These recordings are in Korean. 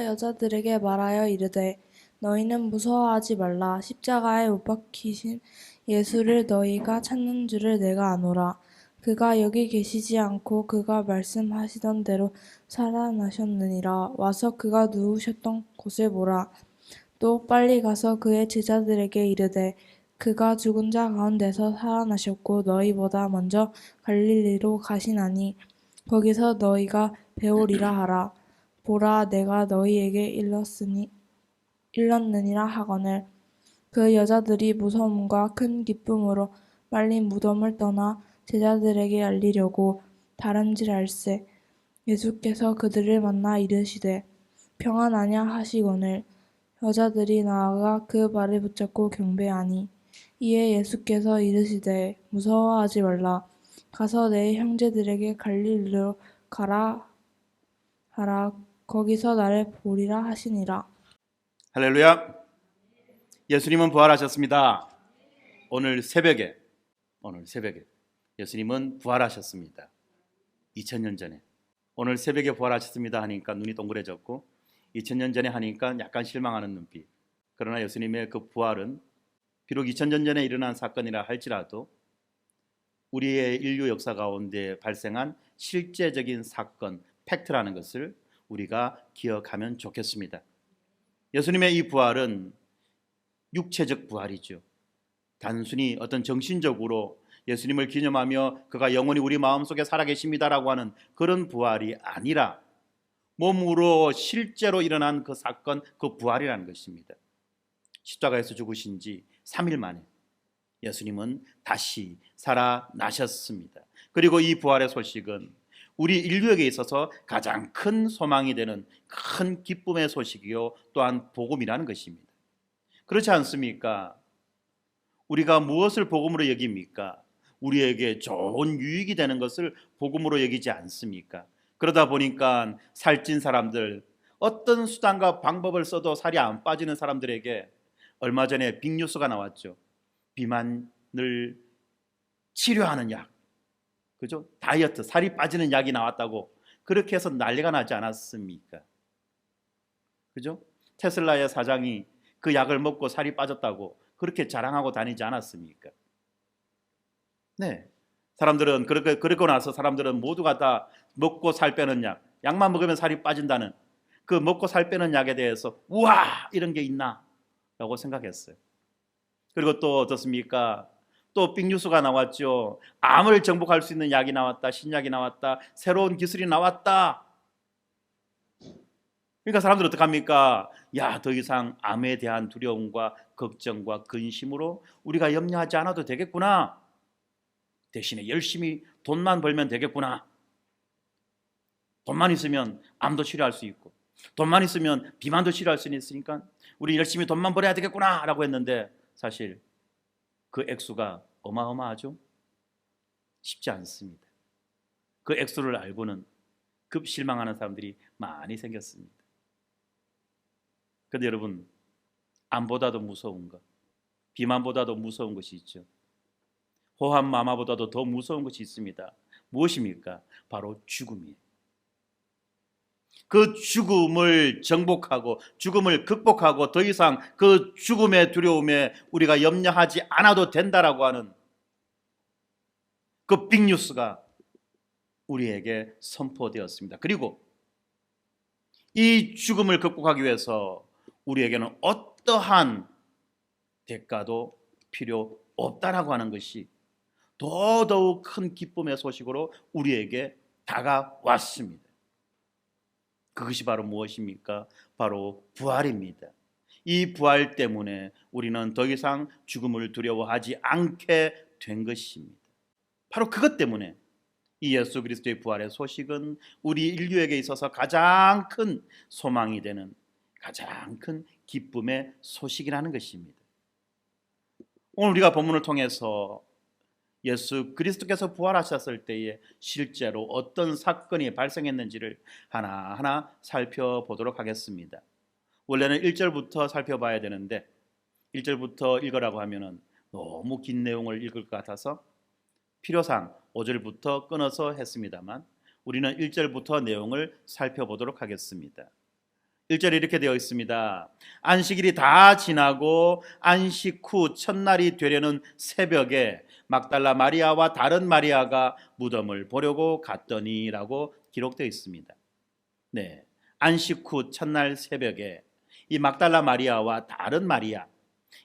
여자들에게 말하여 이르되 너희는 무서워하지 말라. 십자가에 못 박히신 예수를 너희가 찾는 줄을 내가 아노라. 그가 여기 계시지 않고 그가 말씀하시던 대로 살아나셨느니라. 와서 그가 누우셨던 곳을 보라. 또 빨리 가서 그의 제자들에게 이르되 그가 죽은 자 가운데서 살아나셨고 너희보다 먼저 갈릴리로 가시나니 거기서 너희가 배우리라 하라. 보라, 내가 너희에게 일렀느니라 하거늘. 그 여자들이 무서움과 큰 기쁨으로 빨리 무덤을 떠나 제자들에게 알리려고 다름질할세. 예수께서 그들을 만나 이르시되 평안하냐 하시거늘. 여자들이 나아가 그 발을 붙잡고 경배하니. 이에 예수께서 이르시되 무서워하지 말라. 가서 내 형제들에게 갈릴리로 가라 하라. 거기서 나를 보리라 하시니라. 할렐루야. 예수님은 부활하셨습니다. 오늘 새벽에 예수님은 부활하셨습니다. 2000년 전에. 오늘 새벽에 부활하셨습니다 하니까 눈이 동그래졌고 2000년 전에 하니까 약간 실망하는 눈빛. 그러나 예수님의 그 부활은 비록 2000년 전에 일어난 사건이라 할지라도 우리의 인류 역사 가운데 발생한 실제적인 사건, 팩트라는 것을 우리가 기억하면 좋겠습니다. 예수님의 이 부활은 육체적 부활이죠. 단순히 어떤 정신적으로 예수님을 기념하며 그가 영원히 우리 마음속에 살아계십니다라고 하는 그런 부활이 아니라 몸으로 실제로 일어난 그 사건, 그 부활이라는 것입니다. 십자가에서 죽으신 지 3일 만에 예수님은 다시 살아나셨습니다. 그리고 이 부활의 소식은 우리 인류에게 있어서 가장 큰 소망이 되는 큰 기쁨의 소식이요 또한 복음이라는 것입니다. 그렇지 않습니까? 우리가 무엇을 복음으로 여깁니까? 우리에게 좋은 유익이 되는 것을 복음으로 여기지 않습니까? 그러다 보니까 살찐 사람들, 어떤 수단과 방법을 써도 살이 안 빠지는 사람들에게 얼마 전에 빅뉴스가 나왔죠. 비만을 치료하는 약, 그죠? 다이어트, 살이 빠지는 약이 나왔다고 그렇게 해서 난리가 나지 않았습니까? 그죠? 테슬라의 사장이 그 약을 먹고 살이 빠졌다고 그렇게 자랑하고 다니지 않았습니까? 네. 사람들은 그러고 나서 사람들은 모두가 다 먹고 살 빼는 약, 약만 먹으면 살이 빠진다는 그 먹고 살 빼는 약에 대해서 우와 이런 게 있나 라고 생각했어요. 그리고 또 어떻습니까? 또 빅뉴스가 나왔죠. 암을 정복할 수 있는 약이 나왔다, 신약이 나왔다, 새로운 기술이 나왔다. 그러니까 사람들 어떡합니까? 야, 더 이상 암에 대한 두려움과 걱정과 근심으로 우리가 염려하지 않아도 되겠구나. 대신에 열심히 돈만 벌면 되겠구나. 돈만 있으면 암도 치료할 수 있고 돈만 있으면 비만도 치료할 수 있으니까 우리 열심히 돈만 벌어야 되겠구나 라고 했는데 사실 그 액수가 어마어마하죠. 쉽지 않습니다. 그 액수를 알고는 급 실망하는 사람들이 많이 생겼습니다. 그런데 여러분, 암보다도 무서운 것, 비만보다도 무서운 것이 있죠. 호환마마보다도 더 무서운 것이 있습니다. 무엇입니까? 바로 죽음이에요. 그 죽음을 정복하고 죽음을 극복하고 더 이상 그 죽음의 두려움에 우리가 염려하지 않아도 된다라고 하는 그 빅뉴스가 우리에게 선포되었습니다. 그리고 이 죽음을 극복하기 위해서 우리에게는 어떠한 대가도 필요 없다라고 하는 것이 더더욱 큰 기쁨의 소식으로 우리에게 다가왔습니다. 그것이 바로 무엇입니까? 바로 부활입니다. 이 부활 때문에 우리는 더 이상 죽음을 두려워하지 않게 된 것입니다. 바로 그것 때문에 이 예수 그리스도의 부활의 소식은 우리 인류에게 있어서 가장 큰 소망이 되는 가장 큰 기쁨의 소식이라는 것입니다. 오늘 우리가 본문을 통해서 예수 그리스도께서 부활하셨을 때에 실제로 어떤 사건이 발생했는지를 하나하나 살펴보도록 하겠습니다. 원래는 1절부터 살펴봐야 되는데 1절부터 읽으라고 하면은 너무 긴 내용을 읽을 것 같아서 필요상 5절부터 끊어서 했습니다만 우리는 1절부터 내용을 살펴보도록 하겠습니다. 1절에 이렇게 되어 있습니다. 안식일이 다 지나고 안식 후 첫날이 되려는 새벽에 막달라 마리아와 다른 마리아가 무덤을 보려고 갔더니라고 기록되어 있습니다. 네, 안식 후 첫날 새벽에 이 막달라 마리아와 다른 마리아,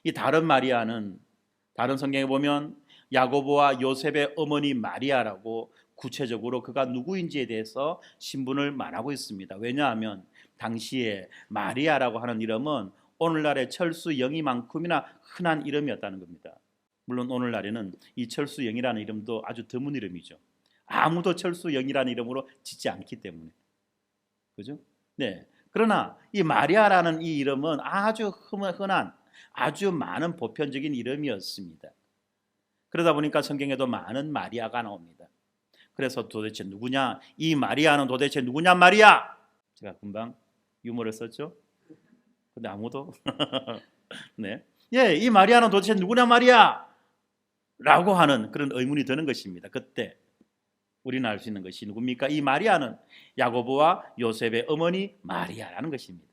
이 다른 마리아는 다른 성경에 보면 야고보와 요셉의 어머니 마리아라고 구체적으로 그가 누구인지에 대해서 신분을 말하고 있습니다. 왜냐하면 당시에 마리아라고 하는 이름은 오늘날의 철수영이만큼이나 흔한 이름이었다는 겁니다. 물론 오늘날에는 이 철수영이라는 이름도 아주 드문 이름이죠. 아무도 철수영이라는 이름으로 짓지 않기 때문에. 그죠? 네. 그러나 이 마리아라는 이 이름은 아주 흔한, 아주 많은 보편적인 이름이었습니다. 그러다 보니까 성경에도 많은 마리아가 나옵니다. 그래서 도대체 누구냐? 이 마리아는 도대체 누구냐 말이야? 제가 금방 유머를 썼죠. 근데 아무도 네, 예, 이 마리아는 도대체 누구냐 말이야? 라고 하는 그런 의문이 드는 것입니다. 그때 우리는 알 수 있는 것이 누굽니까? 이 마리아는 야고보와 요셉의 어머니 마리아라는 것입니다.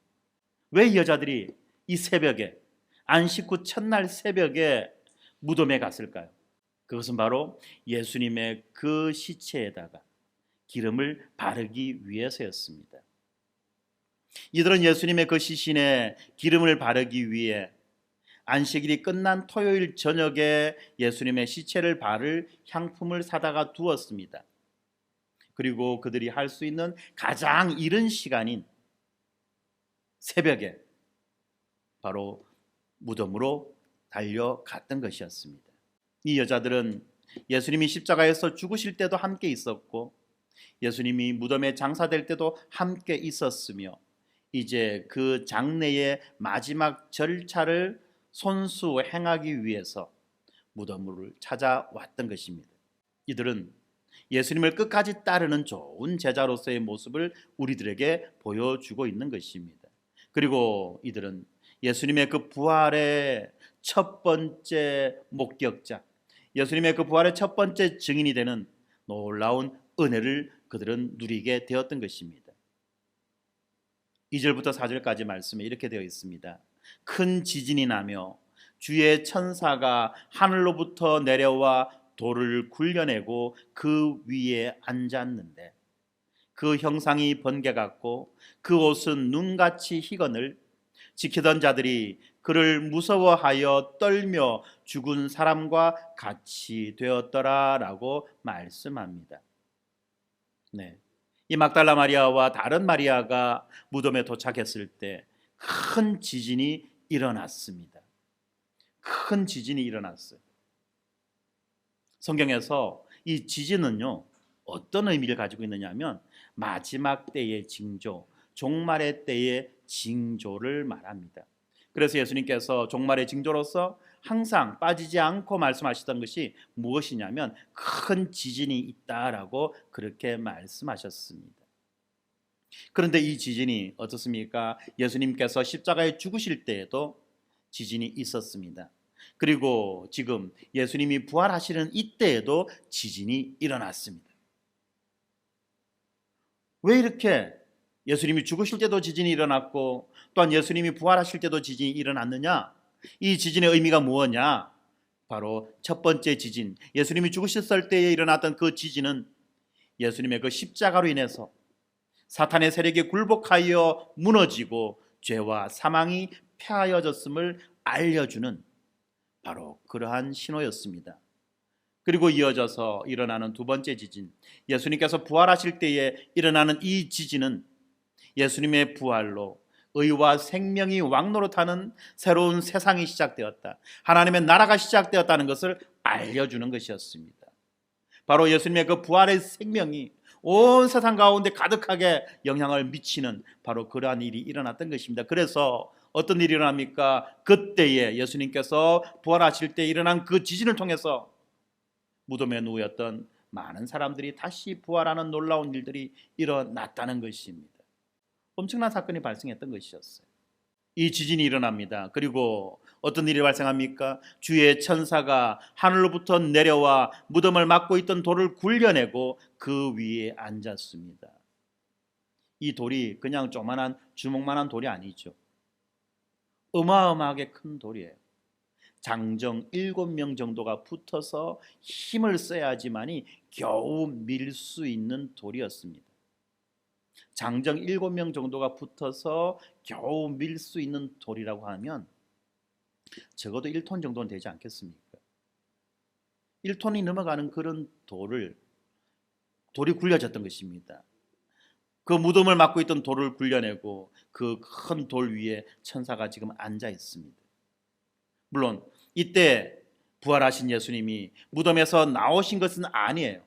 왜 이 여자들이 이 새벽에 안식 후 첫날 새벽에 무덤에 갔을까요? 그것은 바로 예수님의 그 시체에다가 기름을 바르기 위해서였습니다. 이들은 예수님의 그 시신에 기름을 바르기 위해 안식일이 끝난 토요일 저녁에 예수님의 시체를 바를 향품을 사다가 두었습니다. 그리고 그들이 할 수 있는 가장 이른 시간인 새벽에 바로 무덤으로 달려갔던 것이었습니다. 이 여자들은 예수님이 십자가에서 죽으실 때도 함께 있었고 예수님이 무덤에 장사될 때도 함께 있었으며 이제 그 장례의 마지막 절차를 손수 행하기 위해서 무덤을 찾아왔던 것입니다. 이들은 예수님을 끝까지 따르는 좋은 제자로서의 모습을 우리들에게 보여주고 있는 것입니다. 그리고 이들은 예수님의 그 부활의 첫 번째 목격자, 예수님의 그 부활의 첫 번째 증인이 되는 놀라운 은혜를 그들은 누리게 되었던 것입니다. 2절부터 4절까지 말씀에 이렇게 되어 있습니다. 큰 지진이 나며 주의 천사가 하늘로부터 내려와 돌을 굴려내고 그 위에 앉았는데 그 형상이 번개 같고 그 옷은 눈같이 희건을 지키던 자들이 그를 무서워하여 떨며 죽은 사람과 같이 되었더라라고 말씀합니다. 네, 이 막달라 마리아와 다른 마리아가 무덤에 도착했을 때 큰 지진이 일어났습니다. 큰 지진이 일어났어요. 성경에서 이 지진은요 어떤 의미를 가지고 있느냐면 마지막 때의 징조, 종말의 때의 징조를 말합니다. 그래서 예수님께서 종말의 징조로서 항상 빠지지 않고 말씀하시던 것이 무엇이냐면 큰 지진이 있다라고 그렇게 말씀하셨습니다. 그런데 이 지진이 어떻습니까? 예수님께서 십자가에 죽으실 때에도 지진이 있었습니다. 그리고 지금 예수님이 부활하시는 이때에도 지진이 일어났습니다. 왜 이렇게 예수님이 죽으실 때도 지진이 일어났고 또한 예수님이 부활하실 때도 지진이 일어났느냐? 이 지진의 의미가 무엇이냐? 바로 첫 번째 지진, 예수님이 죽으셨을 때에 일어났던 그 지진은 예수님의 그 십자가로 인해서 사탄의 세력에 굴복하여 무너지고 죄와 사망이 폐하여졌음을 알려주는 바로 그러한 신호였습니다. 그리고 이어져서 일어나는 두 번째 지진, 예수님께서 부활하실 때에 일어나는 이 지진은 예수님의 부활로 의와 생명이 왕노릇하는 새로운 세상이 시작되었다, 하나님의 나라가 시작되었다는 것을 알려주는 것이었습니다. 바로 예수님의 그 부활의 생명이 온 세상 가운데 가득하게 영향을 미치는 바로 그러한 일이 일어났던 것입니다. 그래서 어떤 일이 일어납니까? 그때에 예수님께서 부활하실 때 일어난 그 지진을 통해서 무덤에 누웠던 많은 사람들이 다시 부활하는 놀라운 일들이 일어났다는 것입니다. 엄청난 사건이 발생했던 것이었어요. 이 지진이 일어납니다. 그리고 어떤 일이 발생합니까? 주의 천사가 하늘로부터 내려와 무덤을 막고 있던 돌을 굴려내고 그 위에 앉았습니다. 이 돌이 그냥 조만한 주먹만한 돌이 아니죠. 어마어마하게 큰 돌이에요. 장정 7명 정도가 붙어서 힘을 써야지만이 겨우 밀 수 있는 돌이었습니다. 장정 7명 정도가 붙어서 겨우 밀 수 있는 돌이라고 하면 적어도 1톤 정도는 되지 않겠습니까? 1톤이 넘어가는 그런 돌이 굴려졌던 것입니다. 그 무덤을 막고 있던 돌을 굴려내고 그 큰 돌 위에 천사가 지금 앉아 있습니다. 물론 이때 부활하신 예수님이 무덤에서 나오신 것은 아니에요.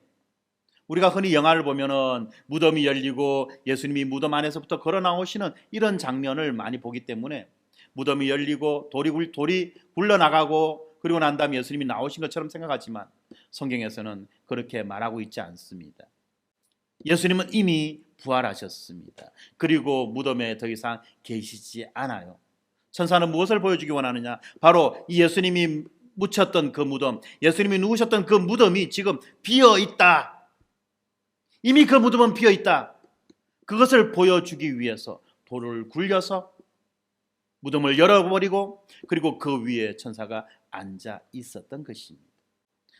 우리가 흔히 영화를 보면은 무덤이 열리고 예수님이 무덤 안에서부터 걸어 나오시는 이런 장면을 많이 보기 때문에 무덤이 열리고 돌이 굴러나가고 그리고 난 다음에 예수님이 나오신 것처럼 생각하지만 성경에서는 그렇게 말하고 있지 않습니다. 예수님은 이미 부활하셨습니다. 그리고 무덤에 더 이상 계시지 않아요. 천사는 무엇을 보여주기 원하느냐? 바로 이 예수님이 묻혔던 그 무덤, 예수님이 누우셨던 그 무덤이 지금 비어 있다. 이미 그 무덤은 비어 있다. 그것을 보여주기 위해서 돌을 굴려서 무덤을 열어버리고 그리고 그 위에 천사가 앉아 있었던 것입니다.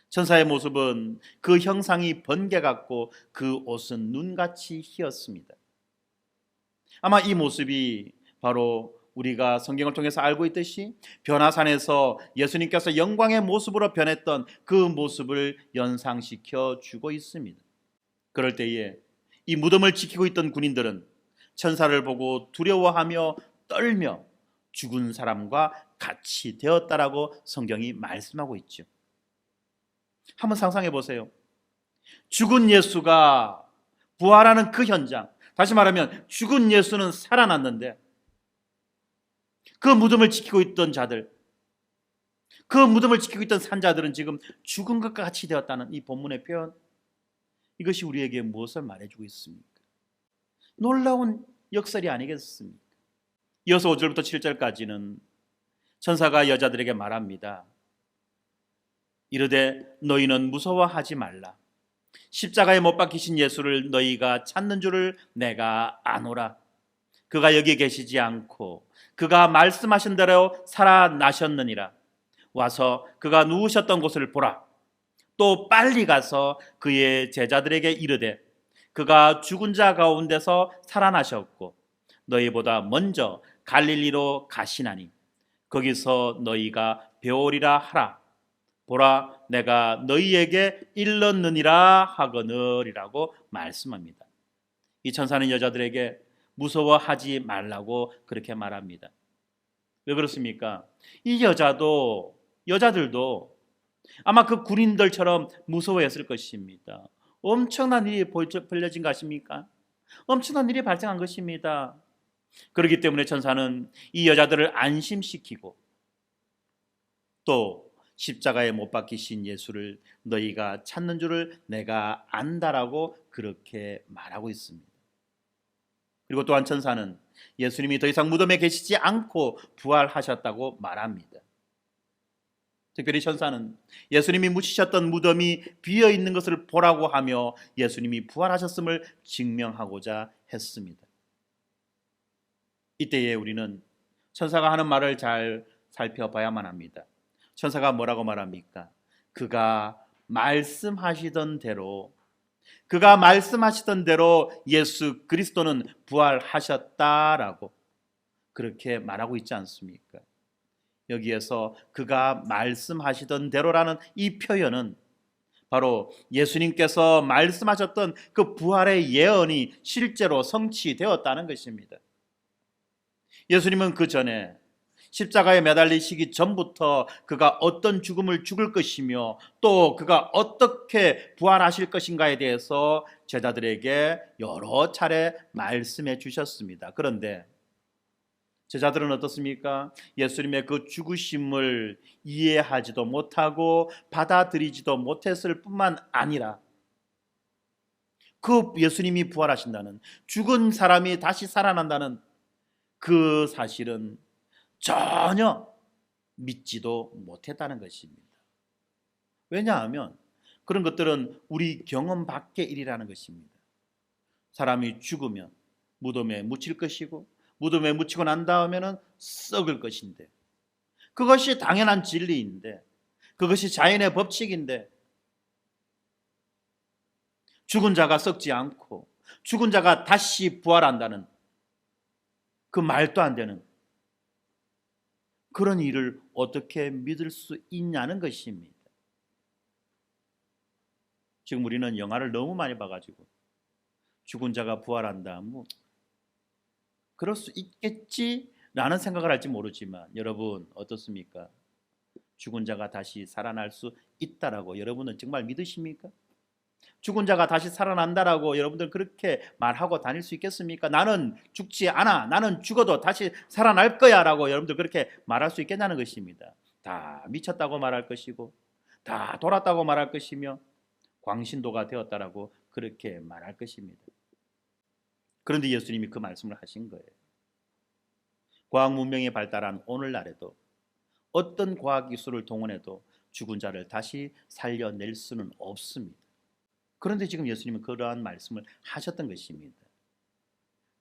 천사의 모습은 그 형상이 번개 같고 그 옷은 눈같이 희었습니다. 아마 이 모습이 바로 우리가 성경을 통해서 알고 있듯이 변화산에서 예수님께서 영광의 모습으로 변했던 그 모습을 연상시켜 주고 있습니다. 그럴 때에 이 무덤을 지키고 있던 군인들은 천사를 보고 두려워하며 떨며 죽은 사람과 같이 되었다라고 성경이 말씀하고 있죠. 한번 상상해 보세요. 죽은 예수가 부활하는 그 현장, 다시 말하면 죽은 예수는 살아났는데 그 무덤을 지키고 있던 자들, 그 무덤을 지키고 있던 산자들은 지금 죽은 것과 같이 되었다는 이 본문의 표현, 이것이 우리에게 무엇을 말해주고 있습니까? 놀라운 역설이 아니겠습니까? 이어서 5절부터 7절까지는 천사가 여자들에게 말합니다. 이르되 너희는 무서워하지 말라. 십자가에 못 박히신 예수를 너희가 찾는 줄을 내가 아노라. 그가 여기 계시지 않고 그가 말씀하신 대로 살아나셨느니라. 와서 그가 누우셨던 곳을 보라. 또 빨리 가서 그의 제자들에게 이르되 그가 죽은 자 가운데서 살아나셨고 너희보다 먼저 갈릴리로 가시나니 거기서 너희가 배우리라 하라. 보라 내가 너희에게 일렀느니라 하거늘이라고 말씀합니다. 이 천사는 여자들에게 무서워하지 말라고 그렇게 말합니다. 왜 그렇습니까? 이 여자들도 아마 그 군인들처럼 무서워했을 것입니다. 엄청난 일이 벌어진 거 아십니까? 엄청난 일이 발생한 것입니다. 그렇기 때문에 천사는 이 여자들을 안심시키고 또 십자가에 못 박히신 예수를 너희가 찾는 줄을 내가 안다라고 그렇게 말하고 있습니다. 그리고 또한 천사는 예수님이 더 이상 무덤에 계시지 않고 부활하셨다고 말합니다. 특별히 천사는 예수님이 묻히셨던 무덤이 비어 있는 것을 보라고 하며 예수님이 부활하셨음을 증명하고자 했습니다. 이때에 우리는 천사가 하는 말을 잘 살펴봐야만 합니다. 천사가 뭐라고 말합니까? 그가 말씀하시던 대로 예수 그리스도는 부활하셨다라고 그렇게 말하고 있지 않습니까? 여기에서 그가 말씀하시던 대로라는 이 표현은 바로 예수님께서 말씀하셨던 그 부활의 예언이 실제로 성취되었다는 것입니다. 예수님은 그 전에 십자가에 매달리시기 전부터 그가 어떤 죽음을 죽을 것이며 또 그가 어떻게 부활하실 것인가에 대해서 제자들에게 여러 차례 말씀해 주셨습니다. 그런데 제자들은 어떻습니까? 예수님의 그 죽으심을 이해하지도 못하고 받아들이지도 못했을 뿐만 아니라 그 예수님이 부활하신다는, 죽은 사람이 다시 살아난다는 그 사실은 전혀 믿지도 못했다는 것입니다. 왜냐하면 그런 것들은 우리 경험 밖의 일이라는 것입니다. 사람이 죽으면 무덤에 묻힐 것이고 무덤에 묻히고 난 다음에는 썩을 것인데, 그것이 당연한 진리인데, 그것이 자연의 법칙인데, 죽은 자가 썩지 않고 죽은 자가 다시 부활한다는 그 말도 안 되는 그런 일을 어떻게 믿을 수 있냐는 것입니다. 지금 우리는 영화를 너무 많이 봐가지고 죽은 자가 부활한다, 뭐 그럴 수 있겠지라는 생각을 할지 모르지만, 여러분 어떻습니까? 죽은 자가 다시 살아날 수 있다라고 여러분은 정말 믿으십니까? 죽은 자가 다시 살아난다라고 여러분들 그렇게 말하고 다닐 수 있겠습니까? 나는 죽지 않아, 나는 죽어도 다시 살아날 거야 라고 여러분들 그렇게 말할 수 있겠냐는 것입니다. 다 미쳤다고 말할 것이고 다 돌았다고 말할 것이며 광신도가 되었다라고 그렇게 말할 것입니다. 그런데 예수님이 그 말씀을 하신 거예요. 과학 문명이 발달한 오늘날에도 어떤 과학기술을 동원해도 죽은 자를 다시 살려낼 수는 없습니다. 그런데 지금 예수님은 그러한 말씀을 하셨던 것입니다.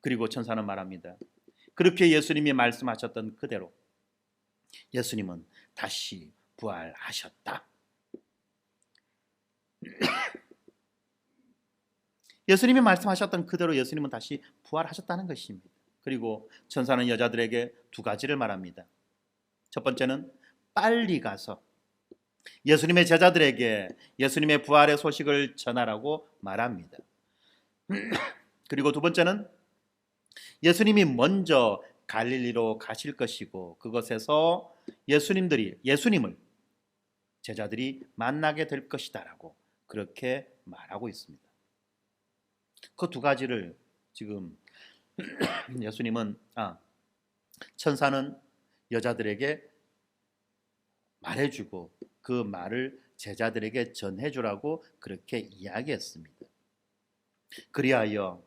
그리고 천사는 말합니다. 그렇게 예수님이 말씀하셨던 그대로 예수님은 다시 부활하셨다. 예수님이 말씀하셨던 그대로 예수님은 다시 부활하셨다는 것입니다. 그리고 천사는 여자들에게 두 가지를 말합니다. 첫 번째는 빨리 가서 예수님의 제자들에게 예수님의 부활의 소식을 전하라고 말합니다. 그리고 두 번째는 예수님이 먼저 갈릴리로 가실 것이고 그것에서 예수님을 제자들이 만나게 될 것이다라고 그렇게 말하고 있습니다. 그 두 가지를 지금 천사는 여자들에게 말해주고 그 말을 제자들에게 전해주라고 그렇게 이야기했습니다. 그리하여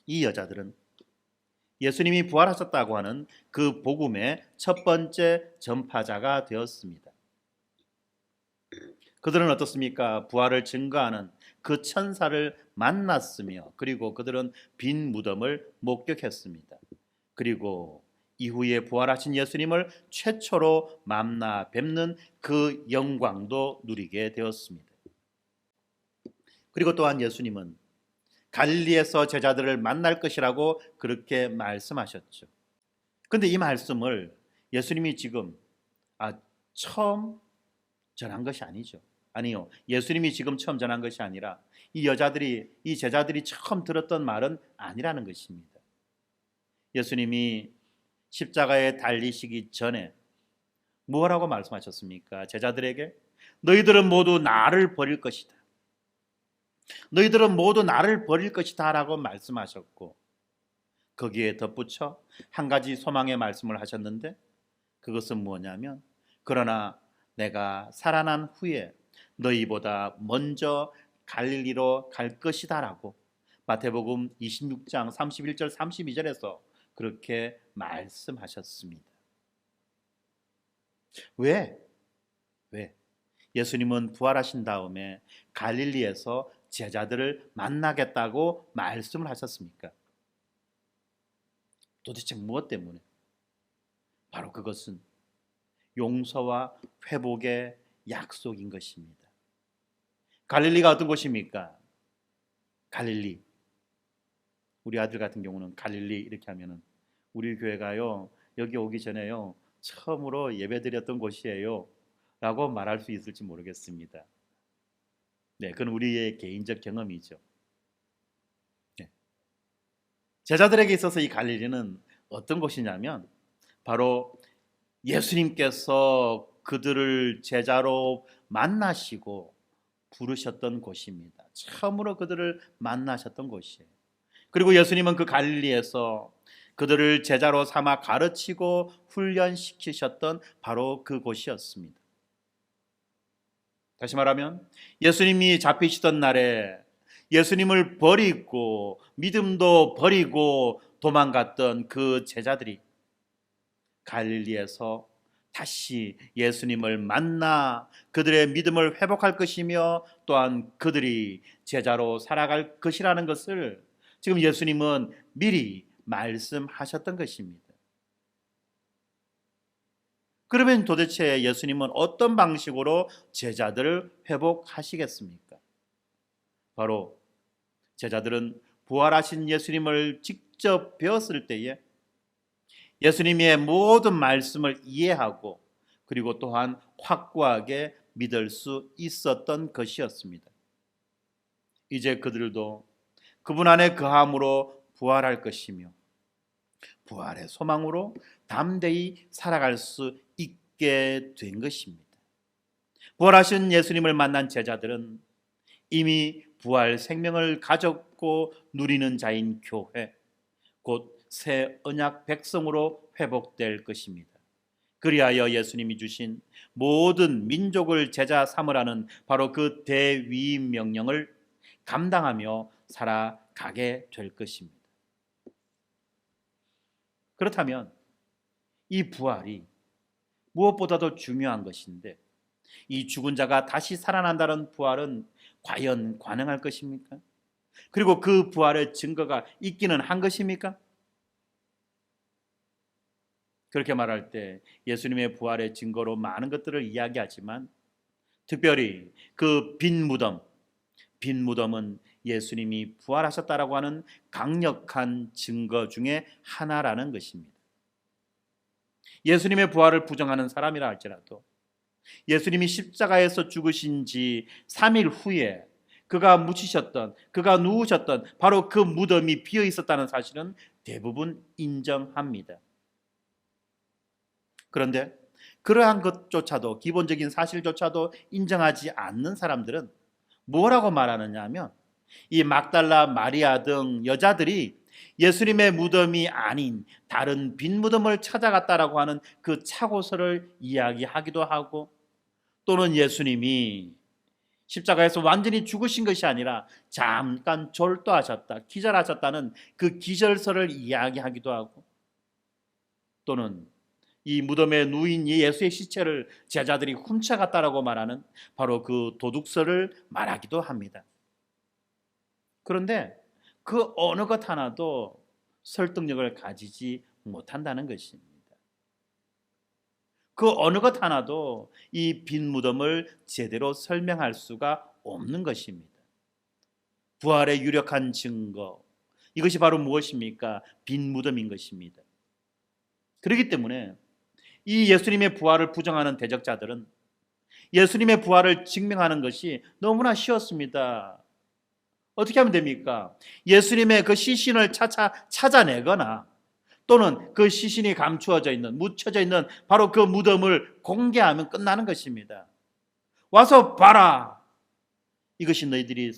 이 여자들은 예수님이 부활하셨다고 하는 그 복음의 첫 번째 전파자가 되었습니다. 그들은 어떻습니까? 부활을 증거하는 그 천사를 만났으며 그리고 그들은 빈 무덤을 목격했습니다. 그리고 이후에 부활하신 예수님을 최초로 만나 뵙는 그 영광도 누리게 되었습니다. 그리고 또한 예수님은 갈릴리에서 제자들을 만날 것이라고 그렇게 말씀하셨죠. 그런데 이 말씀을 예수님이 지금 처음 전한 것이 아니죠. 아니요. 예수님이 지금 처음 전한 것이 아니라 이 제자들이 처음 들었던 말은 아니라는 것입니다. 예수님이 십자가에 달리시기 전에 무엇라고 말씀하셨습니까? 제자들에게 너희들은 모두 나를 버릴 것이다. 너희들은 모두 나를 버릴 것이다 라고 말씀하셨고 거기에 덧붙여 한 가지 소망의 말씀을 하셨는데 그것은 뭐냐면 그러나 내가 살아난 후에 너희보다 먼저 갈릴리로 갈 것이다 라고 마태복음 26장 31절 32절에서 그렇게 말씀하셨습니다. 왜? 예수님은 부활하신 다음에 갈릴리에서 제자들을 만나겠다고 말씀을 하셨습니까? 도대체 무엇 때문에? 바로 그것은 용서와 회복의 약속인 것입니다. 갈릴리가 어떤 곳입니까? 갈릴리. 우리 아들 같은 경우는 갈릴리 이렇게 하면은 우리 교회가요 여기 오기 전에요 처음으로 예배드렸던 곳이에요 라고 말할 수 있을지 모르겠습니다. 네, 그건 우리의 개인적 경험이죠. 네. 제자들에게 있어서 이 갈릴리는 어떤 곳이냐면 바로 예수님께서 그들을 제자로 만나시고 부르셨던 곳입니다. 처음으로 그들을 만나셨던 곳이에요. 그리고 예수님은 그 갈릴리에서 그들을 제자로 삼아 가르치고 훈련시키셨던 바로 그곳이었습니다. 다시 말하면 예수님이 잡히시던 날에 예수님을 버리고 믿음도 버리고 도망갔던 그 제자들이 갈릴리에서 다시 예수님을 만나 그들의 믿음을 회복할 것이며 또한 그들이 제자로 살아갈 것이라는 것을 지금 예수님은 미리 말씀하셨던 것입니다. 그러면 도대체 예수님은 어떤 방식으로 제자들을 회복하시겠습니까? 바로 제자들은 부활하신 예수님을 직접 배웠을 때에 예수님의 모든 말씀을 이해하고 그리고 또한 확고하게 믿을 수 있었던 것이었습니다. 이제 그들도 그분 안에 거함으로 부활할 것이며 부활의 소망으로 담대히 살아갈 수 있게 된 것입니다. 부활하신 예수님을 만난 제자들은 이미 부활 생명을 가졌고 누리는 자인 교회, 곧 새 언약 백성으로 회복될 것입니다. 그리하여 예수님이 주신 모든 민족을 제자 삼으라는 바로 그 대위임 명령을 감당하며 살아가게 될 것입니다. 그렇다면 이 부활이 무엇보다도 중요한 것인데 이 죽은 자가 다시 살아난다는 부활은 과연 가능할 것입니까? 그리고 그 부활의 증거가 있기는 한 것입니까? 그렇게 말할 때 예수님의 부활의 증거로 많은 것들을 이야기하지만 특별히 그 빈 무덤은 예수님이 부활하셨다라고 하는 강력한 증거 중에 하나라는 것입니다. 예수님의 부활을 부정하는 사람이라 할지라도 예수님이 십자가에서 죽으신 지 3일 후에 그가 묻히셨던, 그가 누우셨던 바로 그 무덤이 비어 있었다는 사실은 대부분 인정합니다. 그런데 그러한 것조차도, 기본적인 사실조차도 인정하지 않는 사람들은 뭐라고 말하느냐 하면 이 막달라 마리아 등 여자들이 예수님의 무덤이 아닌 다른 빈 무덤을 찾아갔다라고 하는 그 착오설을 이야기하기도 하고, 또는 예수님이 십자가에서 완전히 죽으신 것이 아니라 잠깐 졸도하셨다, 기절하셨다는 그 기절설을 이야기하기도 하고, 또는 이 무덤에 누인 예수의 시체를 제자들이 훔쳐갔다라고 말하는 바로 그 도둑설을 말하기도 합니다. 그런데 그 어느 것 하나도 설득력을 가지지 못한다는 것입니다. 그 어느 것 하나도 이 빈 무덤을 제대로 설명할 수가 없는 것입니다. 부활의 유력한 증거, 이것이 바로 무엇입니까? 빈 무덤인 것입니다. 그렇기 때문에 이 예수님의 부활을 부정하는 대적자들은 예수님의 부활을 증명하는 것이 너무나 쉬웠습니다. 어떻게 하면 됩니까? 예수님의 그 시신을 찾아내거나 또는 그 시신이 감추어져 있는, 묻혀져 있는 바로 그 무덤을 공개하면 끝나는 것입니다. 와서 봐라, 이것이 너희들이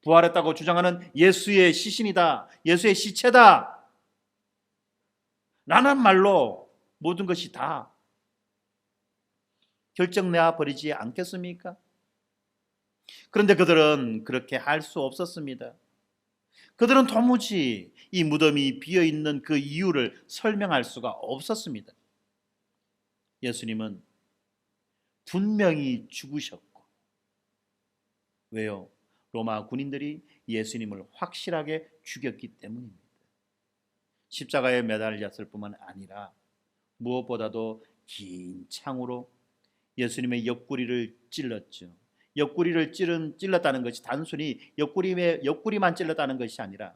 부활했다고 주장하는 예수의 시신이다, 예수의 시체다 라는 말로 모든 것이 다 결정내어 버리지 않겠습니까? 그런데 그들은 그렇게 할 수 없었습니다. 그들은 도무지 이 무덤이 비어있는 그 이유를 설명할 수가 없었습니다. 예수님은 분명히 죽으셨고, 왜요? 로마 군인들이 예수님을 확실하게 죽였기 때문입니다. 십자가에 매달렸을 뿐만 아니라 무엇보다도 긴 창으로 예수님의 옆구리를 찔렀죠. 옆구리를 찔렀다는 것이 단순히 옆구리만 찔렀다는 것이 아니라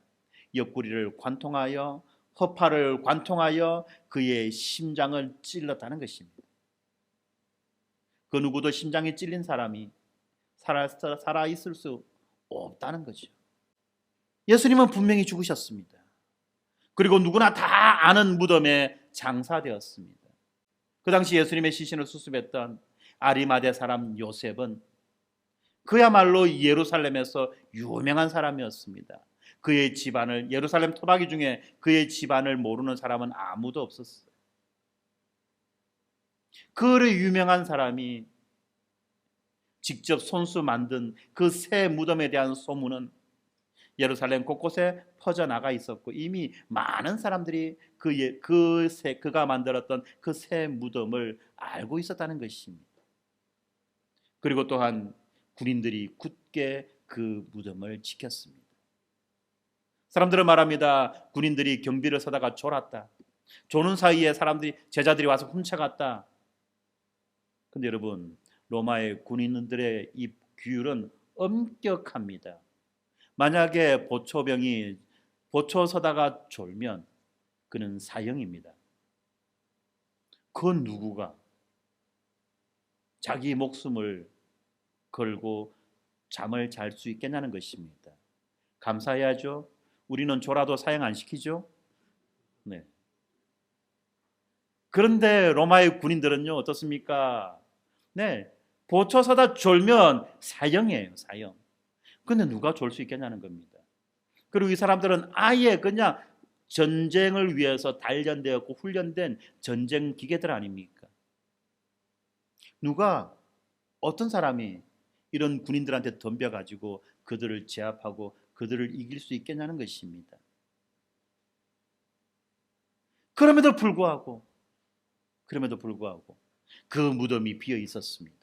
옆구리를 관통하여, 허파를 관통하여 그의 심장을 찔렀다는 것입니다. 그 누구도 심장이 찔린 사람이 살아 있을 수 없다는 거죠. 예수님은 분명히 죽으셨습니다. 그리고 누구나 다 아는 무덤에 장사되었습니다. 그 당시 예수님의 시신을 수습했던 아리마대 사람 요셉은 그야말로 예루살렘에서 유명한 사람이었습니다. 그의 집안을, 예루살렘 토박이 중에 그의 집안을 모르는 사람은 아무도 없었어요. 그 유명한 사람이 직접 손수 만든 그 새 무덤에 대한 소문은 예루살렘 곳곳에 퍼져나가 있었고, 이미 많은 사람들이 그가 만들었던 그 새 무덤을 알고 있었다는 것입니다. 그리고 또한 군인들이 굳게 그 무덤을 지켰습니다. 사람들은 말합니다. 군인들이 경비를 서다가 졸았다. 조는 사이에 제자들이 와서 훔쳐갔다. 근데 여러분, 로마의 군인들의 이 규율은 엄격합니다. 만약에 보초 서다가 졸면 그는 사형입니다. 그 누구가 자기 목숨을 걸고 잠을 잘 수 있겠냐는 것입니다. 감사해야죠. 우리는 졸아도 사형 안 시키죠. 네. 그런데 로마의 군인들은요, 어떻습니까? 네, 보초 서다 졸면 사형이에요, 사형. 근데 누가 졸 수 있겠냐는 겁니다. 그리고 이 사람들은 아예 그냥 전쟁을 위해서 단련되었고 훈련된 전쟁 기계들 아닙니까? 어떤 사람이 이런 군인들한테 덤벼가지고 그들을 제압하고 그들을 이길 수 있겠냐는 것입니다. 그럼에도 불구하고 그 무덤이 비어 있었습니다.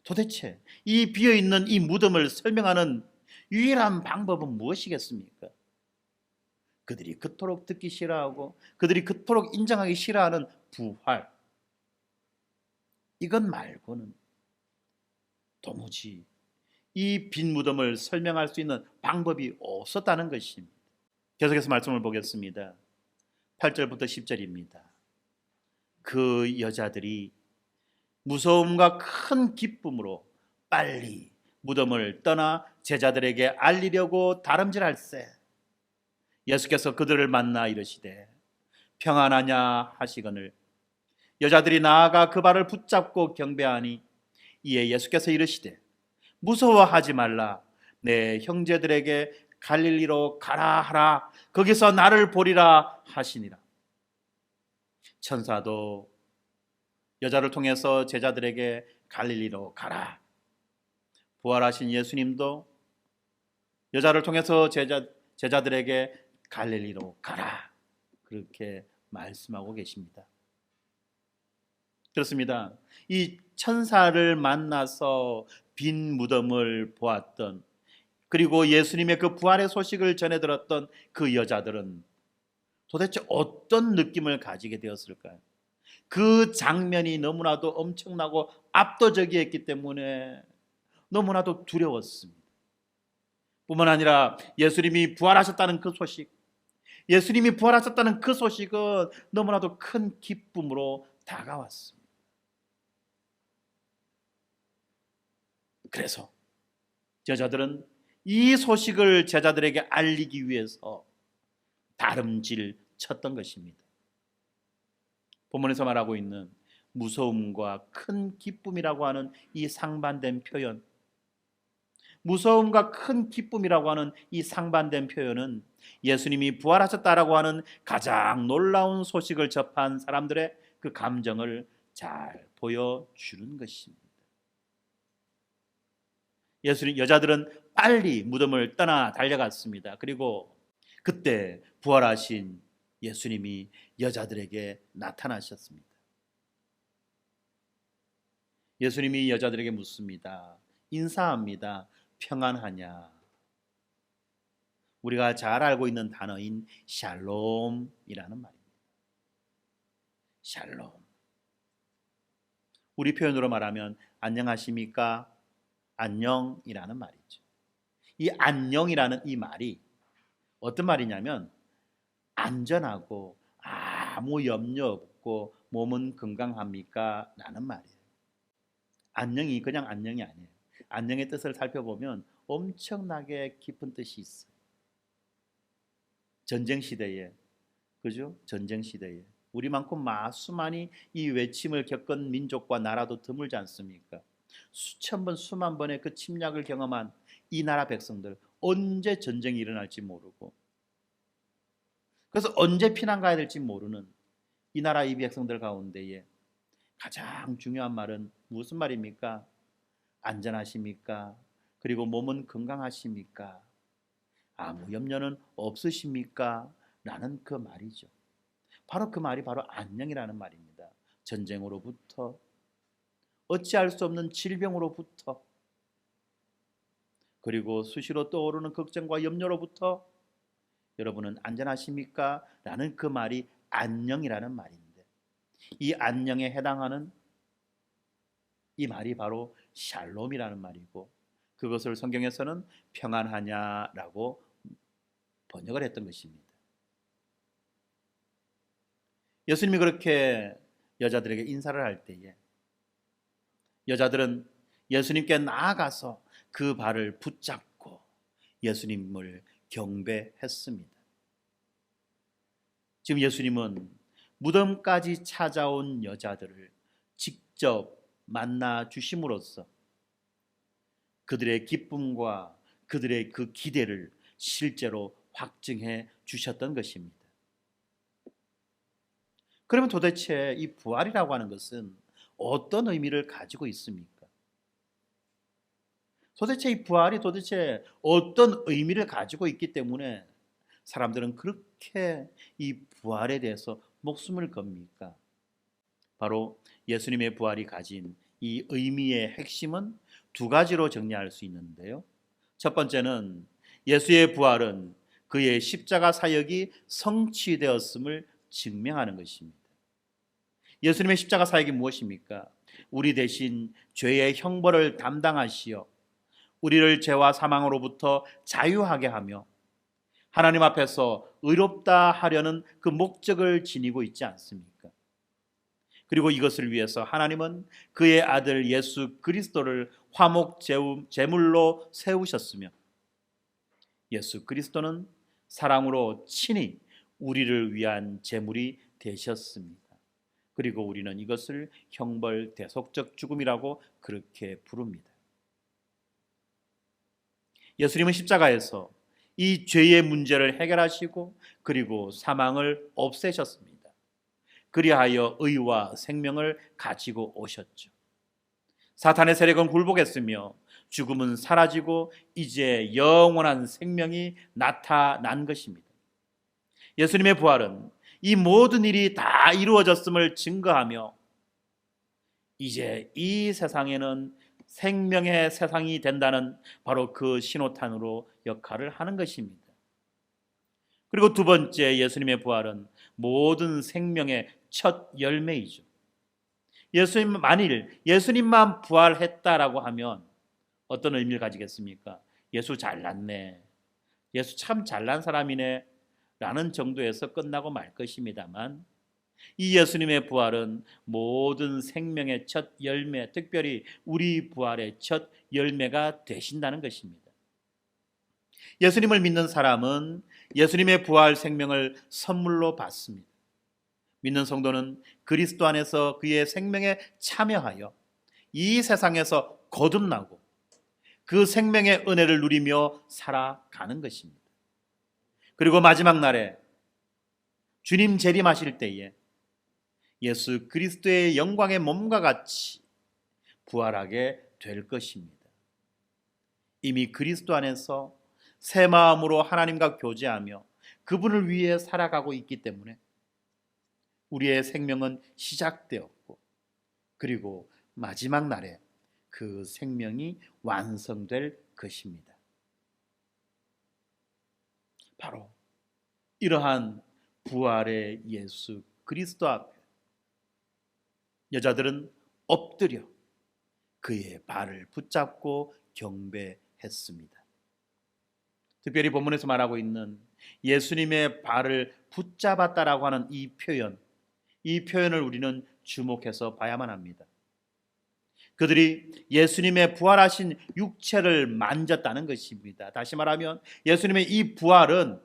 도대체 이 비어 있는 이 무덤을 설명하는 유일한 방법은 무엇이겠습니까? 그들이 그토록 듣기 싫어하고 그들이 그토록 인정하기 싫어하는 부활, 이것 말고는 도무지 이 빈 무덤을 설명할 수 있는 방법이 없었다는 것입니다. 계속해서 말씀을 보겠습니다. 8절부터 10절입니다. 그 여자들이 무서움과 큰 기쁨으로 빨리 무덤을 떠나 제자들에게 알리려고 다름질할세. 예수께서 그들을 만나 이르시되 평안하냐 하시거늘 여자들이 나아가 그 발을 붙잡고 경배하니 이에 예수께서 이르시되 무서워하지 말라. 내 형제들에게 갈릴리로 가라 하라. 거기서 나를 보리라 하시니라. 천사도 여자를 통해서 제자들에게 갈릴리로 가라. 부활하신 예수님도 여자를 통해서 제자들에게 갈릴리로 가라. 그렇게 말씀하고 계십니다. 그렇습니다. 이 천사를 만나서 빈 무덤을 보았던, 그리고 예수님의 그 부활의 소식을 전해 들었던 그 여자들은 도대체 어떤 느낌을 가지게 되었을까요? 그 장면이 너무나도 엄청나고 압도적이었기 때문에 너무나도 두려웠습니다. 뿐만 아니라 예수님이 부활하셨다는 그 소식은 너무나도 큰 기쁨으로 다가왔습니다. 그래서 여자들은 이 소식을 제자들에게 알리기 위해서 다름질 쳤던 것입니다. 본문에서 말하고 있는 무서움과 큰 기쁨이라고 하는 이 상반된 표현, 무서움과 큰 기쁨이라고 하는 이 상반된 표현은 예수님이 부활하셨다라고 하는 가장 놀라운 소식을 접한 사람들의 그 감정을 잘 보여주는 것입니다. 여자들은 빨리 무덤을 떠나 달려갔습니다. 그리고 그때 부활하신 예수님이 여자들에게 나타나셨습니다. 예수님이 여자들에게 묻습니다. 인사합니다. 평안하냐? 우리가 잘 알고 있는 단어인 샬롬이라는 말입니다. 샬롬. 우리 표현으로 말하면 안녕하십니까? 안녕이라는 말이죠. 이 안녕이라는 이 말이 어떤 말이냐면 안전하고 아무 염려 없고 몸은 건강합니까? 라는 말이에요. 안녕이 그냥 안녕이 아니에요. 안녕의 뜻을 살펴보면 엄청나게 깊은 뜻이 있어요. 전쟁 시대에, 그죠? 전쟁 시대에 우리만큼 수많이 이 외침을 겪은 민족과 나라도 드물지 않습니까? 수천 번, 수만 번의 그 침략을 경험한 이 나라 백성들, 언제 전쟁이 일어날지 모르고, 그래서 언제 피난 가야 될지 모르는 이 나라 이 백성들 가운데에 가장 중요한 말은 무슨 말입니까? 안전하십니까? 그리고 몸은 건강하십니까? 아무 염려는 없으십니까? 라는 그 말이죠. 바로 그 말이 바로 안녕이라는 말입니다. 전쟁으로부터, 어찌할 수 없는 질병으로부터, 그리고 수시로 떠오르는 걱정과 염려로부터 여러분은 안전하십니까? 라는 그 말이 안녕이라는 말인데, 이 안녕에 해당하는 이 말이 바로 샬롬이라는 말이고, 그것을 성경에서는 평안하냐라고 번역을 했던 것입니다. 예수님이 그렇게 여자들에게 인사를 할 때에 여자들은 예수님께 나아가서 그 발을 붙잡고 예수님을 경배했습니다. 지금 예수님은 무덤까지 찾아온 여자들을 직접 만나 주심으로써 그들의 기쁨과 그들의 그 기대를 실제로 확증해 주셨던 것입니다. 그러면 도대체 이 부활이라고 하는 것은 어떤 의미를 가지고 있습니까? 도대체 이 부활이 도대체 어떤 의미를 가지고 있기 때문에 사람들은 그렇게 이 부활에 대해서 목숨을 겁니까? 바로 예수님의 부활이 가진 이 의미의 핵심은 두 가지로 정리할 수 있는데요. 첫 번째는 예수의 부활은 그의 십자가 사역이 성취되었음을 증명하는 것입니다. 예수님의 십자가 사역이 무엇입니까? 우리 대신 죄의 형벌을 담당하시어 우리를 죄와 사망으로부터 자유하게 하며 하나님 앞에서 의롭다 하려는 그 목적을 지니고 있지 않습니까? 그리고 이것을 위해서 하나님은 그의 아들 예수 그리스도를 화목 제물로 세우셨으며 예수 그리스도는 사랑으로 친히 우리를 위한 제물이 되셨습니다. 그리고 우리는 이것을 형벌 대속적 죽음이라고 그렇게 부릅니다. 예수님은 십자가에서 이 죄의 문제를 해결하시고 그리고 사망을 없애셨습니다. 그리하여 의와 생명을 가지고 오셨죠. 사탄의 세력은 굴복했으며 죽음은 사라지고 이제 영원한 생명이 나타난 것입니다. 예수님의 부활은 이 모든 일이 다 이루어졌음을 증거하며 이제 이 세상에는 생명의 세상이 된다는 바로 그 신호탄으로 역할을 하는 것입니다. 그리고 두 번째, 예수님의 부활은 모든 생명의 첫 열매이죠. 만일 예수님만 부활했다라고 하면 어떤 의미를 가지겠습니까? 예수 잘났네, 예수 참 잘난 사람이네 라는 정도에서 끝나고 말 것입니다만, 이 예수님의 부활은 모든 생명의 첫 열매, 특별히 우리 부활의 첫 열매가 되신다는 것입니다. 예수님을 믿는 사람은 예수님의 부활 생명을 선물로 받습니다. 믿는 성도는 그리스도 안에서 그의 생명에 참여하여 이 세상에서 거듭나고 그 생명의 은혜를 누리며 살아가는 것입니다. 그리고 마지막 날에 주님 재림하실 때에 예수 그리스도의 영광의 몸과 같이 부활하게 될 것입니다. 이미 그리스도 안에서 새 마음으로 하나님과 교제하며 그분을 위해 살아가고 있기 때문에 우리의 생명은 시작되었고, 그리고 마지막 날에 그 생명이 완성될 것입니다. 바로 이러한 부활의 예수 그리스도 앞에 여자들은 엎드려 그의 발을 붙잡고 경배했습니다. 특별히 본문에서 말하고 있는 예수님의 발을 붙잡았다라고 하는 이 표현을 우리는 주목해서 봐야만 합니다. 그들이 예수님의 부활하신 육체를 만졌다는 것입니다. 다시 말하면 예수님의 이 부활은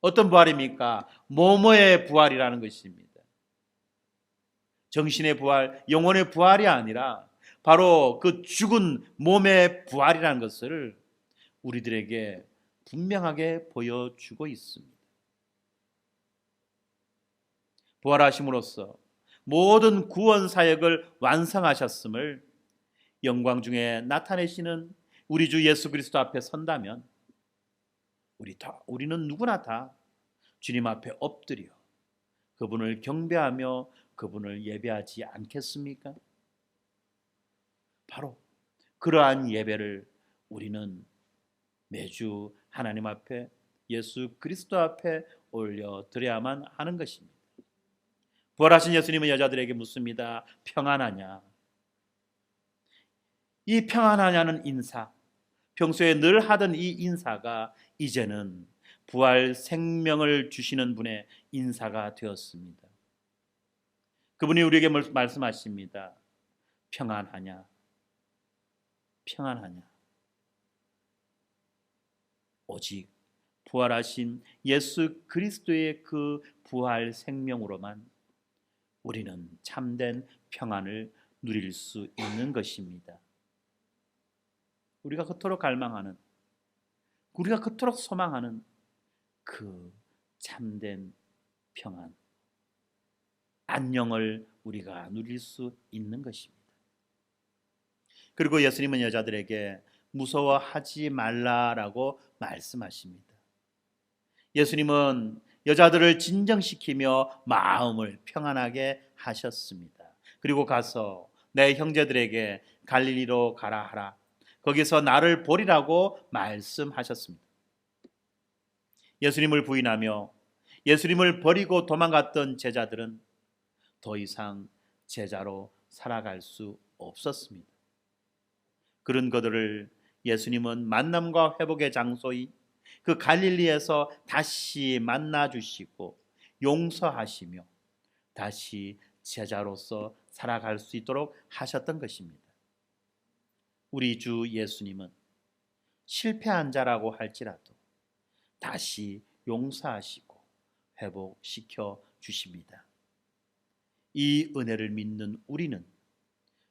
어떤 부활입니까? 몸의 부활이라는 것입니다. 정신의 부활, 영혼의 부활이 아니라 바로 그 죽은 몸의 부활이라는 것을 우리들에게 분명하게 보여주고 있습니다. 부활하심으로써 모든 구원 사역을 완성하셨음을 영광 중에 나타내시는 우리 주 예수 그리스도 앞에 선다면 우리는 누구나 다 주님 앞에 엎드려 그분을 경배하며 그분을 예배하지 않겠습니까? 바로 그러한 예배를 우리는 매주 하나님 앞에 예수 그리스도 앞에 올려드려야만 하는 것입니다. 부활하신 예수님은 여자들에게 묻습니다. 평안하냐? 이 평안하냐는 인사, 평소에 늘 하던 이 인사가 이제는 부활 생명을 주시는 분의 인사가 되었습니다. 그분이 우리에게 말씀하십니다. 평안하냐? 평안하냐? 오직 부활하신 예수 그리스도의 그 부활 생명으로만 우리는 참된 평안을 누릴 수 있는 것입니다. 우리가 그토록 갈망하는, 우리가 그토록 소망하는 그 참된 평안, 안녕을 우리가 누릴 수 있는 것입니다. 그리고 예수님은 여자들에게 무서워하지 말라라고 말씀하십니다. 예수님은 여자들을 진정시키며 마음을 평안하게 하셨습니다. 그리고 가서 내 형제들에게 갈릴리로 가라 하라. 거기서 나를 보리라고 말씀하셨습니다. 예수님을 부인하며 예수님을 버리고 도망갔던 제자들은 더 이상 제자로 살아갈 수 없었습니다. 그런 그들을 예수님은 만남과 회복의 장소인 그 갈릴리에서 다시 만나 주시고 용서하시며 다시 제자로서 살아갈 수 있도록 하셨던 것입니다. 우리 주 예수님은 실패한 자라고 할지라도 다시 용서하시고 회복시켜 주십니다. 이 은혜를 믿는 우리는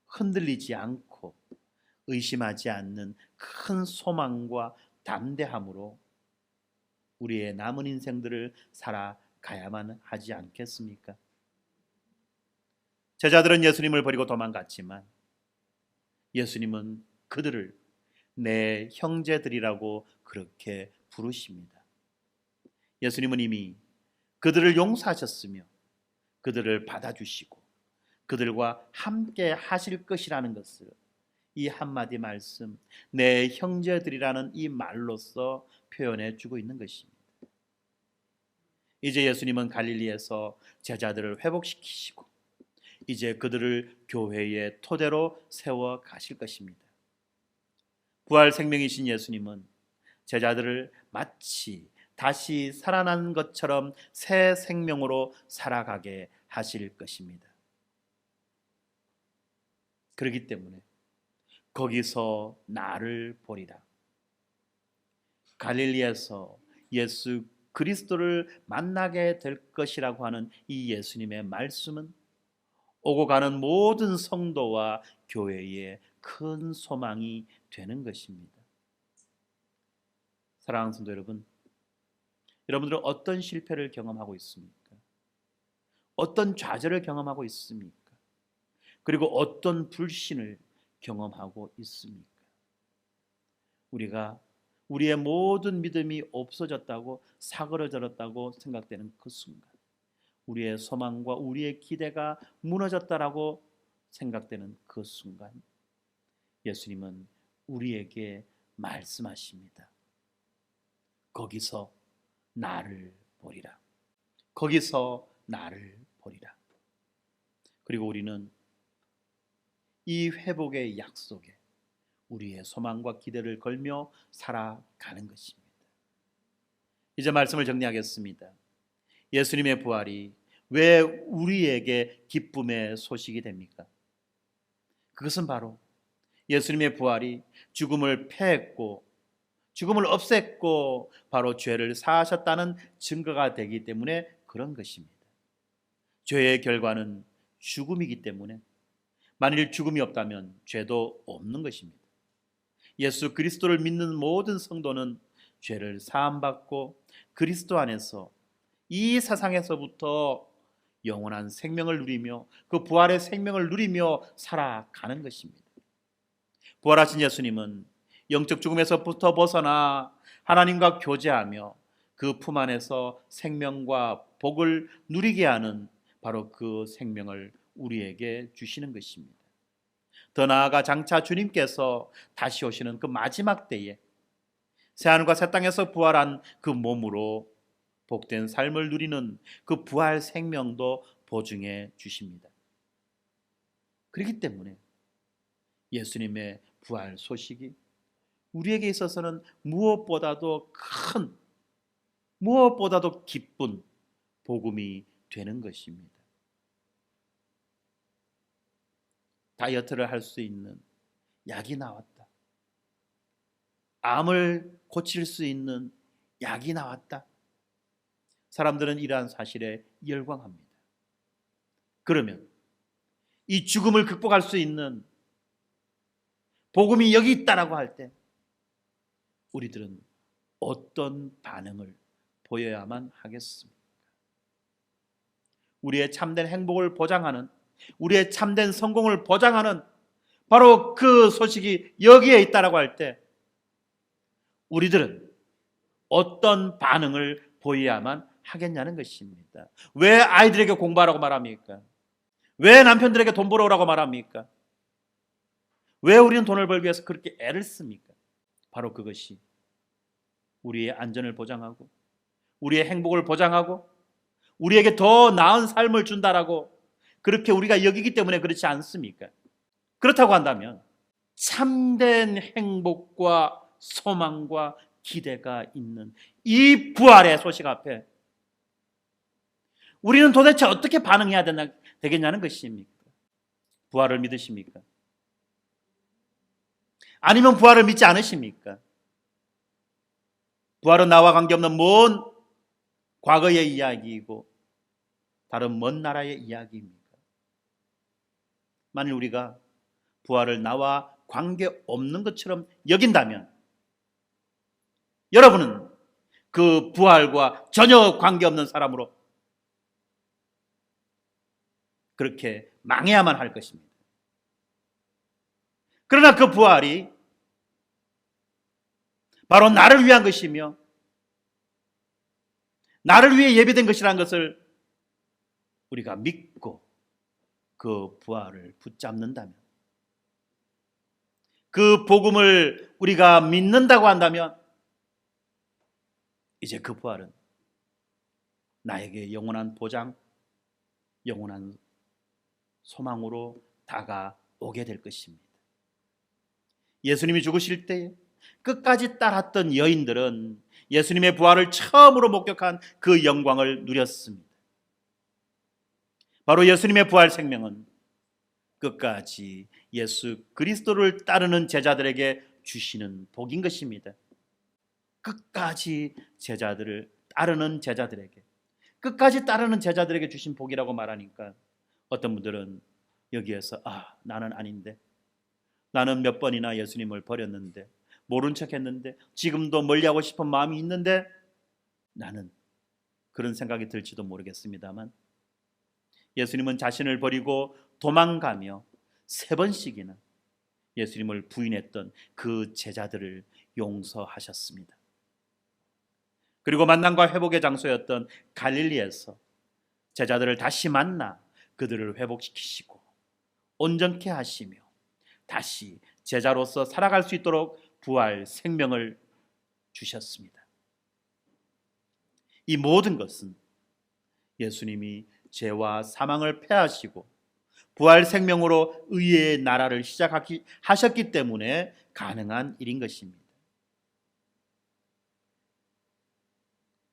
흔들리지 않고 의심하지 않는 큰 소망과 담대함으로 우리의 남은 인생들을 살아가야만 하지 않겠습니까? 제자들은 예수님을 버리고 도망갔지만 예수님은 그들을 내 형제들이라고 그렇게 부르십니다. 예수님은 이미 그들을 용서하셨으며 그들을 받아주시고 그들과 함께 하실 것이라는 것을 이 한마디 말씀, 내 형제들이라는 이 말로써 표현해 주고 있는 것입니다. 이제 예수님은 갈릴리에서 제자들을 회복시키시고 이제 그들을 교회의 토대로 세워 가실 것입니다. 부활 생명이신 예수님은 제자들을 마치 다시 살아난 것처럼 새 생명으로 살아가게 하실 것입니다. 그렇기 때문에 거기서 나를 보리라. 갈릴리에서 예수 그리스도를 만나게 될 것이라고 하는 이 예수님의 말씀은 오고 가는 모든 성도와 교회의 큰 소망이 되는 것입니다. 사랑하는 성도 여러분, 여러분들은 어떤 실패를 경험하고 있습니까? 어떤 좌절을 경험하고 있습니까? 그리고 어떤 불신을 경험하고 있습니까? 우리가 우리의 모든 믿음이 없어졌다고 사그러졌다고 생각되는 그 순간, 우리의 소망과 우리의 기대가 무너졌다라고 생각되는 그 순간, 예수님은 우리에게 말씀하십니다. 거기서 나를 보리라. 거기서 나를 보리라. 그리고 우리는 이 회복의 약속에 우리의 소망과 기대를 걸며 살아가는 것입니다. 이제 말씀을 정리하겠습니다. 예수님의 부활이 왜 우리에게 기쁨의 소식이 됩니까? 그것은 바로 예수님의 부활이 죽음을 패했고 죽음을 없앴고 바로 죄를 사하셨다는 증거가 되기 때문에 그런 것입니다. 죄의 결과는 죽음이기 때문에 만일 죽음이 없다면 죄도 없는 것입니다. 예수 그리스도를 믿는 모든 성도는 죄를 사함받고 그리스도 안에서 이 세상에서부터 영원한 생명을 누리며 그 부활의 생명을 누리며 살아가는 것입니다. 부활하신 예수님은 영적 죽음에서부터 벗어나 하나님과 교제하며 그 품 안에서 생명과 복을 누리게 하는 바로 그 생명을 우리에게 주시는 것입니다. 더 나아가 장차 주님께서 다시 오시는 그 마지막 때에 새하늘과 새 땅에서 부활한 그 몸으로 복된 삶을 누리는 그 부활 생명도 보증해 주십니다. 그렇기 때문에 예수님의 부활 소식이 우리에게 있어서는 무엇보다도 큰, 무엇보다도 기쁜 복음이 되는 것입니다. 다이어트를 할 수 있는 약이 나왔다. 암을 고칠 수 있는 약이 나왔다. 사람들은 이러한 사실에 열광합니다. 그러면 이 죽음을 극복할 수 있는 복음이 여기 있다라고 할 때 우리들은 어떤 반응을 보여야만 하겠습니까? 우리의 참된 행복을 보장하는, 우리의 참된 성공을 보장하는 바로 그 소식이 여기에 있다라고 할 때 우리들은 어떤 반응을 보여야만 하겠냐는 것입니다. 왜 아이들에게 공부하라고 말합니까? 왜 남편들에게 돈 벌어오라고 말합니까? 왜 우리는 돈을 벌기 위해서 그렇게 애를 씁니까? 바로 그것이 우리의 안전을 보장하고 우리의 행복을 보장하고 우리에게 더 나은 삶을 준다라고 그렇게 우리가 여기기 때문에 그렇지 않습니까? 그렇다고 한다면 참된 행복과 소망과 기대가 있는 이 부활의 소식 앞에 우리는 도대체 어떻게 반응해야 되겠냐는 것입니까? 부활을 믿으십니까? 아니면 부활을 믿지 않으십니까? 부활은 나와 관계없는 먼 과거의 이야기이고 다른 먼 나라의 이야기입니까? 만일 우리가 부활을 나와 관계없는 것처럼 여긴다면 여러분은 그 부활과 전혀 관계없는 사람으로 그렇게 망해야만 할 것입니다. 그러나 그 부활이 바로 나를 위한 것이며 나를 위해 예비된 것이라는 것을 우리가 믿고 그 부활을 붙잡는다면, 그 복음을 우리가 믿는다고 한다면 이제 그 부활은 나에게 영원한 보장, 영원한 소망으로 다가오게 될 것입니다. 예수님이 죽으실 때 끝까지 따랐던 여인들은 예수님의 부활을 처음으로 목격한 그 영광을 누렸습니다. 바로 예수님의 부활 생명은 끝까지 예수 그리스도를 따르는 제자들에게 주시는 복인 것입니다. 끝까지 제자들을 따르는 제자들에게, 끝까지 따르는 제자들에게 주신 복이라고 말하니까 어떤 분들은 여기에서 나는 아닌데, 나는 몇 번이나 예수님을 버렸는데, 모른 척 했는데, 지금도 멀리하고 싶은 마음이 있는데, 나는 그런 생각이 들지도 모르겠습니다만 예수님은 자신을 버리고 도망가며 3번씩이나 예수님을 부인했던 그 제자들을 용서하셨습니다. 그리고 만남과 회복의 장소였던 갈릴리에서 제자들을 다시 만나 그들을 회복시키시고 온전케 하시며 다시 제자로서 살아갈 수 있도록 부활 생명을 주셨습니다. 이 모든 것은 예수님이 죄와 사망을 패하시고 부활 생명으로 의의 나라를 시작하셨기 때문에 가능한 일인 것입니다.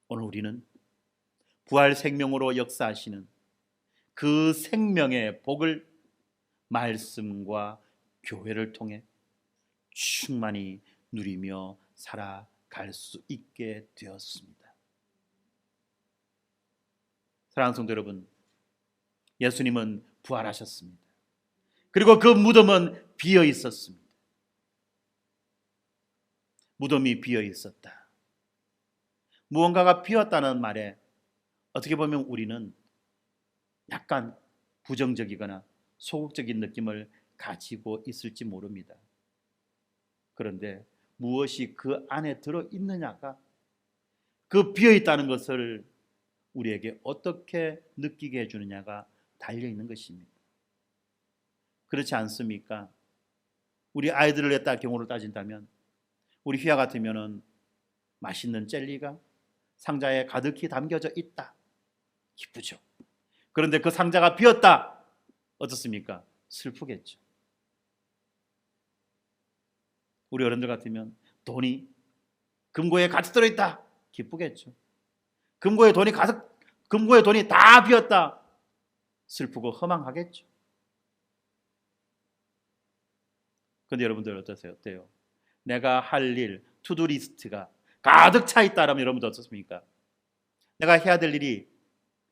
오늘 우리는 부활 생명으로 역사하시는 그 생명의 복을 말씀과 교회를 통해 충만히 누리며 살아갈 수 있게 되었습니다. 사랑하는 성도 여러분, 예수님은 부활하셨습니다. 그리고 그 무덤은 비어 있었습니다. 무덤이 비어 있었다. 무언가가 비었다는 말에 어떻게 보면 우리는 약간 부정적이거나 소극적인 느낌을 가지고 있을지 모릅니다. 그런데 무엇이 그 안에 들어있느냐가 그 비어있다는 것을 우리에게 어떻게 느끼게 해주느냐가 달려있는 것입니다. 그렇지 않습니까? 우리 아이들을 갖다 경우를 따진다면 우리 휘하 같으면은 맛있는 젤리가 상자에 가득히 담겨져 있다. 기쁘죠. 그런데 그 상자가 비었다. 어떻습니까? 슬프겠죠. 우리 어른들 같으면 돈이 금고에 가득 들어있다. 기쁘겠죠. 금고에 돈이 다 비었다. 슬프고 허망하겠죠. 그런데 여러분들 어떠세요? 내가 할 일, 투두 리스트가 가득 차 있다라면 여러분들 어떻습니까? 내가 해야 될 일이,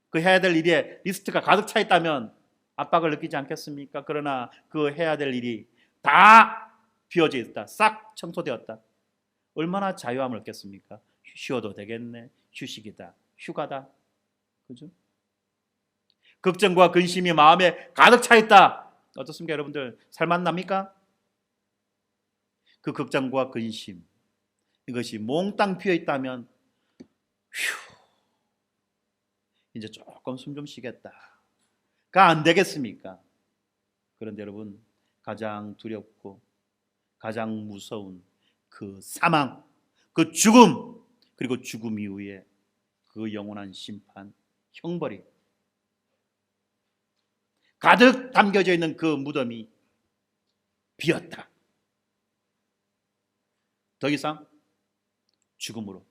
그 해야 될 일에 리스트가 가득 차 있다면 압박을 느끼지 않겠습니까? 그러나 그 해야 될 일이 다 비워져 있다. 싹 청소되었다. 얼마나 자유함을 얻겠습니까? 쉬어도 되겠네. 휴식이다. 휴가다. 그죠? 걱정과 근심이 마음에 가득 차 있다. 어떻습니까, 여러분들? 살만납니까? 그 걱정과 근심, 이것이 몽땅 비어 있다면 휴, 이제 조금 숨 좀 쉬겠다가 안 되겠습니까? 그런데 여러분, 가장 두렵고 가장 무서운 그 사망, 그 죽음, 그리고 죽음 이후에 그 영원한 심판, 형벌이 가득 담겨져 있는 그 무덤이 비었다. 더 이상 죽음으로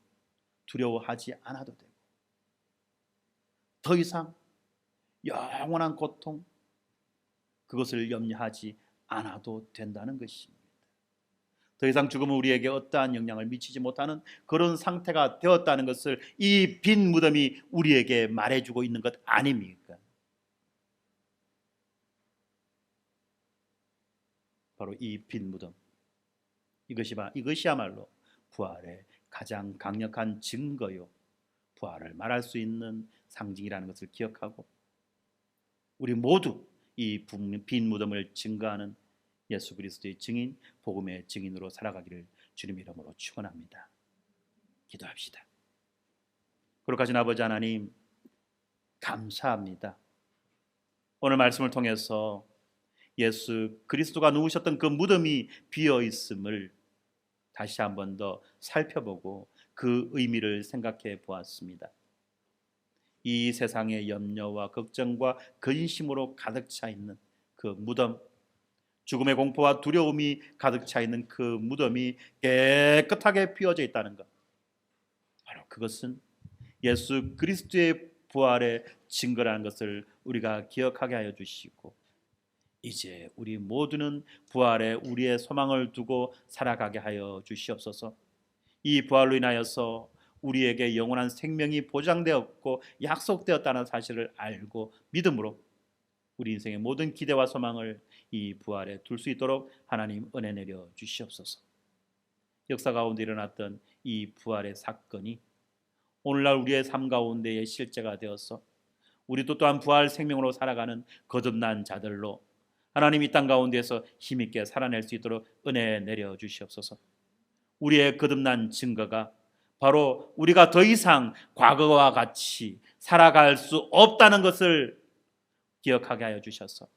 두려워하지 않아도 되고, 더 이상 영원한 고통, 그것을 염려하지 않아도 된다는 것입니다. 더 이상 죽음은 우리에게 어떠한 영향을 미치지 못하는 그런 상태가 되었다는 것을 이 빈 무덤이 우리에게 말해주고 있는 것 아닙니까? 바로 이 빈 무덤, 이것이야말로 부활의 가장 강력한 증거요, 부활을 말할 수 있는 상징이라는 것을 기억하고, 우리 모두 이 빈 무덤을 증거하는 예수 그리스도의 증인, 복음의 증인으로 살아가기를 주님의 이름으로 축원합니다. 기도합시다. 거룩하신 아버지 하나님, 감사합니다. 오늘 말씀을 통해서 예수 그리스도가 누우셨던 그 무덤이 비어 있음을 다시 한 번 더 살펴보고 그 의미를 생각해 보았습니다. 이 세상의 염려와 걱정과 근심으로 가득 차 있는 그 무덤, 죽음의 공포와 두려움이 가득 차 있는 그 무덤이 깨끗하게 비워져 있다는 것, 바로 그것은 예수 그리스도의 부활의 증거라는 것을 우리가 기억하게 하여 주시고, 이제 우리 모두는 부활에 우리의 소망을 두고 살아가게 하여 주시옵소서. 이 부활로 인하여서 우리에게 영원한 생명이 보장되었고 약속되었다는 사실을 알고 믿음으로 우리 인생의 모든 기대와 소망을 이 부활에 둘 수 있도록 하나님 은혜 내려 주시옵소서. 역사 가운데 일어났던 이 부활의 사건이 오늘날 우리의 삶 가운데의 실제가 되어서 우리도 또한 부활 생명으로 살아가는 거듭난 자들로 하나님 이 땅 가운데에서 힘있게 살아낼 수 있도록 은혜 내려 주시옵소서. 우리의 거듭난 증거가 바로 우리가 더 이상 과거와 같이 살아갈 수 없다는 것을 기억하게 하여 주셔서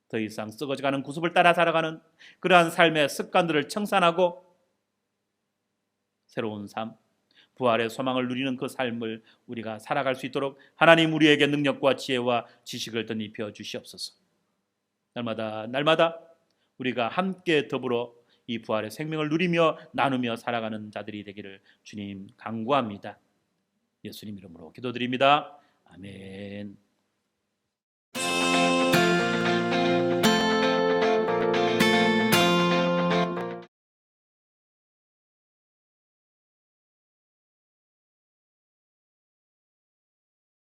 더 이상 썩어져가는 구습을 따라 살아가는 그러한 삶의 습관들을 청산하고 새로운 삶, 부활의 소망을 누리는 그 삶을 우리가 살아갈 수 있도록 하나님 우리에게 능력과 지혜와 지식을 덧입혀 주시옵소서. 날마다 우리가 함께 더불어 이 부활의 생명을 누리며 나누며 살아가는 자들이 되기를 주님 간구합니다. 예수님 이름으로 기도드립니다. 아멘.